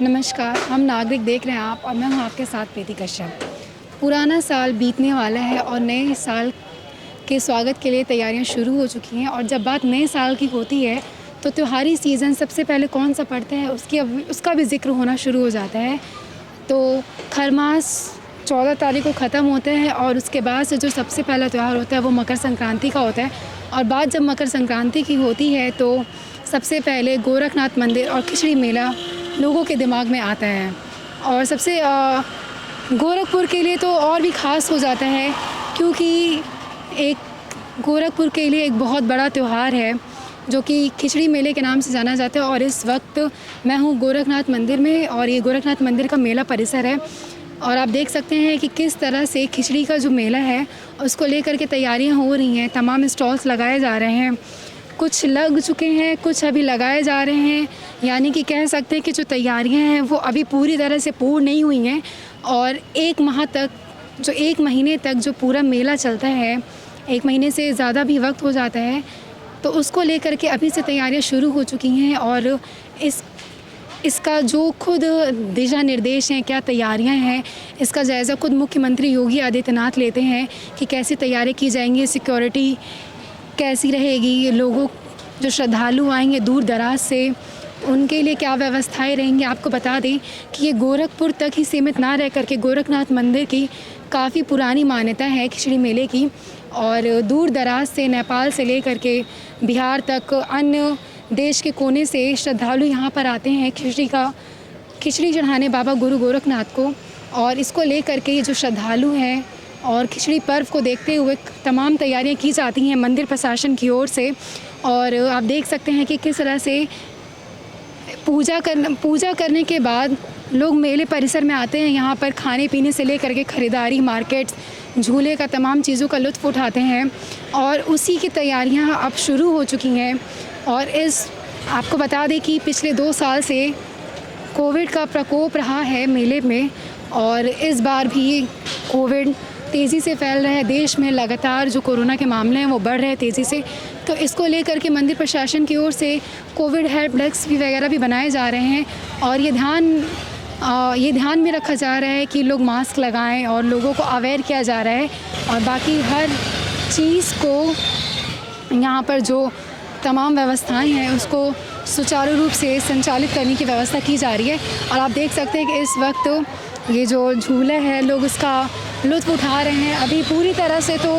नमस्कार, हम नागरिक देख रहे हैं आप और मैं हूं आपके साथ प्रीति कश्यप। पुराना साल बीतने वाला है और नए साल के स्वागत के लिए तैयारियां शुरू हो चुकी हैं। और जब बात नए साल की होती है तो त्योहारी सीज़न सबसे पहले कौन सा पड़ता है उसका भी जिक्र होना शुरू हो जाता है। तो खरमास 14 तारीख को ख़त्म होता है और उसके बाद से जो सबसे पहला त्यौहार होता है वो मकर संक्रांति का होता है। और बात जब मकर संक्रांति की होती है तो सबसे पहले गोरखनाथ मंदिर और खिचड़ी मेला लोगों के दिमाग में आता है। और सबसे गोरखपुर के लिए तो और भी ख़ास हो जाता है, क्योंकि एक गोरखपुर के लिए एक बहुत बड़ा त्यौहार है जो कि खिचड़ी मेले के नाम से जाना जाता है। और इस वक्त मैं हूँ गोरखनाथ मंदिर में और ये गोरखनाथ मंदिर का मेला परिसर है। और आप देख सकते हैं कि किस तरह से खिचड़ी का जो मेला है उसको लेकर के तैयारियां हो रही हैं। तमाम स्टॉल्स लगाए जा रहे हैं, कुछ लग चुके हैं, कुछ अभी लगाए जा रहे हैं। यानी कि कह सकते हैं कि जो तैयारियां हैं वो अभी पूरी तरह से पूर्ण नहीं हुई हैं। और एक महीने तक जो पूरा मेला चलता है, 1 महीने से ज़्यादा भी वक्त हो जाता है, तो उसको लेकर के अभी से तैयारियां शुरू हो चुकी हैं। और इसका जो खुद दिशा निर्देश हैं, क्या तैयारियां हैं, इसका जायज़ा खुद मुख्यमंत्री योगी आदित्यनाथ लेते हैं कि कैसी तैयारी की जाएंगी, सिक्योरिटी कैसी रहेगी, लोगों जो श्रद्धालु आएंगे दूर दराज से उनके लिए क्या व्यवस्थाएं रहेंगी। आपको बता दें कि ये गोरखपुर तक ही सीमित ना रह करके गोरखनाथ मंदिर की काफ़ी पुरानी मान्यता है खिचड़ी मेले की। और दूर दराज से, नेपाल से लेकर के बिहार तक, अन्य देश के कोने से श्रद्धालु यहाँ पर आते हैं खिचड़ी चढ़ाने बाबा गुरु गोरखनाथ को। और इसको लेकर के जो श्रद्धालु हैं और खिचड़ी पर्व को देखते हुए तमाम तैयारियां की जाती हैं मंदिर प्रशासन की ओर से। और आप देख सकते हैं कि किस तरह से पूजा करने के बाद लोग मेले परिसर में आते हैं। यहाँ पर खाने पीने से लेकर के ख़रीदारी, मार्केट्स, झूले का तमाम चीज़ों का लुत्फ़ उठाते हैं। और उसी की तैयारियां अब शुरू हो चुकी हैं। और आपको बता दें कि पिछले 2 साल से कोविड का प्रकोप रहा है मेले में। और इस बार भी कोविड तेज़ी से फैल रहा है देश में। लगातार जो कोरोना के मामले हैं वो बढ़ रहे हैं तेज़ी से। तो इसको लेकर के मंदिर प्रशासन की ओर से कोविड हेल्प डेस्क भी वगैरह भी बनाए जा रहे हैं। और ये ध्यान में रखा जा रहा है कि लोग मास्क लगाएं और लोगों को अवेयर किया जा रहा है। और बाकी हर चीज़ को यहाँ पर जो तमाम व्यवस्थाएं हैं उसको सुचारू रूप से संचालित करने की व्यवस्था की जा रही है। और आप देख सकते हैं कि इस वक्त ये जो झूला है लोग उसका लुत्फ़ उठा रहे हैं। अभी पूरी तरह से तो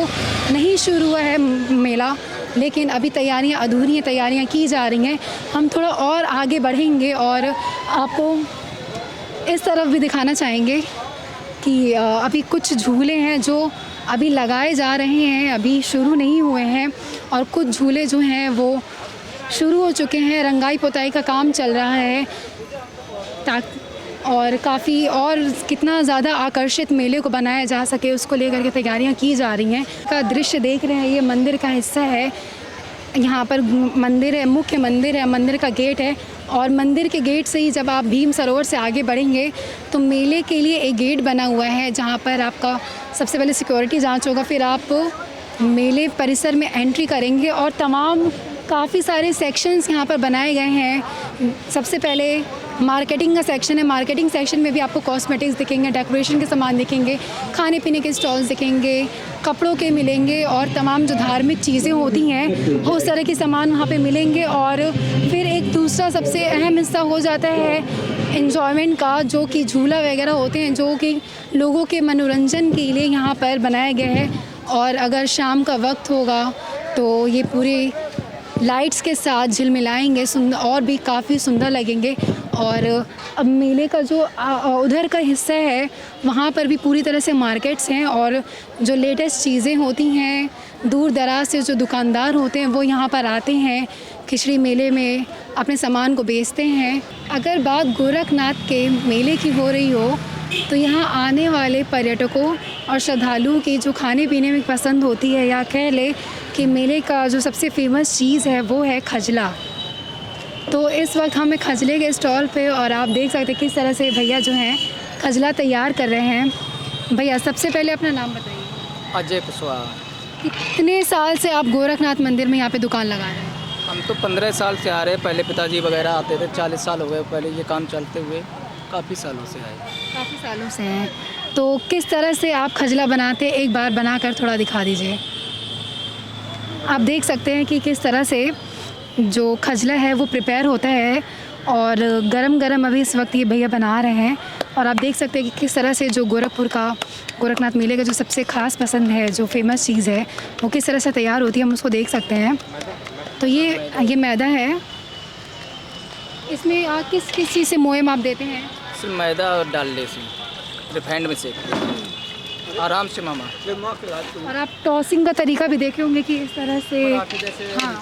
नहीं शुरू हुआ है मेला, लेकिन अभी तैयारियां अधूरी हैं, तैयारियां की जा रही हैं। हम थोड़ा और आगे बढ़ेंगे और आपको इस तरफ भी दिखाना चाहेंगे कि अभी कुछ झूले हैं जो अभी लगाए जा रहे हैं, अभी शुरू नहीं हुए हैं। और कुछ झूले जो हैं वो शुरू हो चुके हैं, रंगाई पुताई का काम चल रहा है और काफ़ी और कितना ज़्यादा आकर्षित मेले को बनाया जा सके उसको लेकर के तैयारियां की जा रही हैं। का दृश्य देख रहे हैं, ये मंदिर का हिस्सा है। यहाँ पर मंदिर है, मुख्य मंदिर है, मंदिर का गेट है। और मंदिर के गेट से ही जब आप भीम सरोवर से आगे बढ़ेंगे तो मेले के लिए एक गेट बना हुआ है जहाँ पर आपका सबसे पहले सिक्योरिटी जांच होगा, फिर आप मेले परिसर में एंट्री करेंगे। और तमाम काफ़ी सारे सेक्शंस यहाँ पर बनाए गए हैं। सबसे पहले मार्केटिंग का सेक्शन है, मार्केटिंग सेक्शन में भी आपको कॉस्मेटिक्स दिखेंगे, डेकोरेशन के सामान दिखेंगे, खाने पीने के स्टॉल्स दिखेंगे, कपड़ों के मिलेंगे और तमाम जो धार्मिक चीज़ें होती हैं उस तरह के सामान वहाँ पे मिलेंगे। और फिर एक दूसरा सबसे अहम हिस्सा हो जाता है एन्जॉयमेंट का, जो कि झूला वगैरह होते हैं जो कि लोगों के मनोरंजन के लिए यहाँ पर बनाया गया है। और अगर शाम का वक्त होगा तो ये पूरे लाइट्स के साथ झिलमिलाएंगे, सुंदर और भी काफ़ी सुंदर लगेंगे। और अब मेले का जो उधर का हिस्सा है वहाँ पर भी पूरी तरह से मार्केट्स हैं और जो लेटेस्ट चीज़ें होती हैं, दूर दराज से जो दुकानदार होते हैं वो यहाँ पर आते हैं, खिचड़ी मेले में अपने सामान को बेचते हैं। अगर बात गोरखनाथ के मेले की हो रही हो तो यहाँ आने वाले पर्यटकों और श्रद्धालुओं की जो खाने पीने में पसंद होती है, या कह ले कि मेले का जो सबसे फेमस चीज़ है वो है खजला। तो इस वक्त हमें खजले के स्टॉल पे और आप देख सकते हैं किस तरह से भैया जो हैं खजला तैयार कर रहे हैं। भैया सबसे पहले अपना नाम बताइए। अजय कुशवाहा। कितने साल से आप गोरखनाथ मंदिर में यहाँ पे दुकान लगा रहे हैं? हम तो 15 साल से आ रहे हैं। पहले पिताजी वगैरह आते थे, 40 साल हो गए पहले ये काम चलते हुए। काफ़ी सालों से है। काफ़ी सालों से हैं। तो किस तरह से आप खजला बनाते हैं, एक बार बनाकर थोड़ा दिखा दीजिए। आप देख सकते हैं कि किस तरह से जो खजला है वो प्रिपेयर होता है और गरम-गरम अभी इस वक्त ये भैया बना रहे हैं। और आप देख सकते हैं कि किस तरह से जो गोरखपुर का गोरखनाथ मेले का जो सबसे ख़ास पसंद है, जो फेमस चीज़ है, वो किस तरह से तैयार होती है, हम उसको देख सकते हैं। तो ये मैदा है। इसमें किस किस चीज़ से मोयम आप देते हैं? सिर्फ मैदा और डाल से रिफाइंड में सेक आराम से मामा। और आप टॉसिंग का तरीका भी देखे होंगे कि इस तरह से। जैसे हाँ,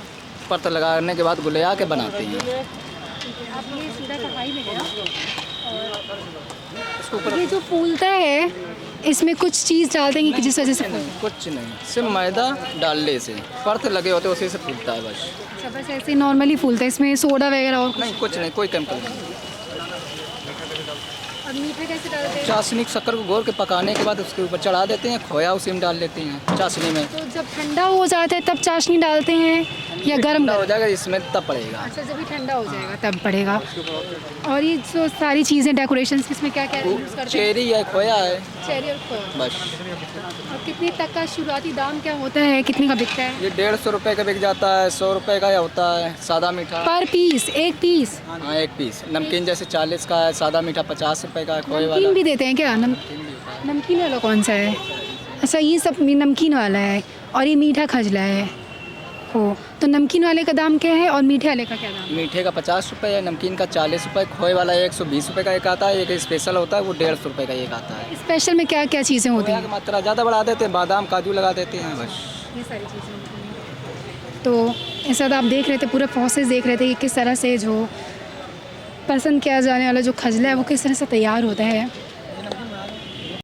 परत लगाने के बाद गुलिया के बनाते हैं। आप ये सीधा कढ़ाई में गया इसके और ऊपर ये जो फूलता है इसमें कुछ चीज़ डाल देंगे कि जिस वजह से नहीं, कुछ नहीं, सिर्फ मैदा डालने से परत लगे होते हैं, उसी से फूलता है बस। अच्छा, बस ऐसे ही नॉर्मली फूलता है, इसमें सोडा वगैरह और नहीं, कुछ नहीं, कोई केमिकल नहीं। और मीठा कैसे डालते हैं? चाशनी शक्कर को घोल के पकाने के बाद उसके ऊपर चढ़ा देते हैं, खोया उसी में डाल लेते हैं चाशनी में। तो जब ठंडा हो जाता है तब चाशनी डालते हैं या गर्म? ठंडा हो जाएगा इसमें तब पड़ेगा। अच्छा, जब भी ठंडा हो जाएगा तब पड़ेगा। और ये जो सारी चीज़ें डेकोरेशंस इसमें क्या क्या यूज़ करते हैं? चेरी है, खोया है, चेरी और खोया। बस। और कितने तक का शुरुआती दाम क्या होता है, कितने का बिकता है? ये 150 रुपये का बिक जाता है, 100 रुपये का होता है सादा मीठा। पर पीस, एक पीस? हाँ, एक पीस। नमकीन जैसे 40 का है, सादा मीठा 50 रुपये का है, खोए वाला। नमकीन भी देते हैं क्या? नमकीन वाला कौन सा है? अच्छा, ये सब नमकीन वाला है और ये मीठा खजला है। हो, तो नमकीन वाले का दाम क्या है और मीठे वाले का क्या दाम है? मीठे का 50 रुपये है, नमकीन का 40 रुपये, खोए वाला 120 रुपये का एक आता है, एक स्पेशल होता है वो 150 रुपये का एक आता है। स्पेशल में क्या क्या चीज़ें होती खोया हैं? की मात्रा ज़्यादा बढ़ा देते हैं, बादाम काजू लगा देते हैं, बस। ये सारी चीज़ें होती हैं। तो ऐसा तो आप देख रहे थे, पूरा प्रोसेस देख रहे थे कि किस तरह से जो पसंद किया जाने वाला जो खजला है वो किस तरह से तैयार होता है।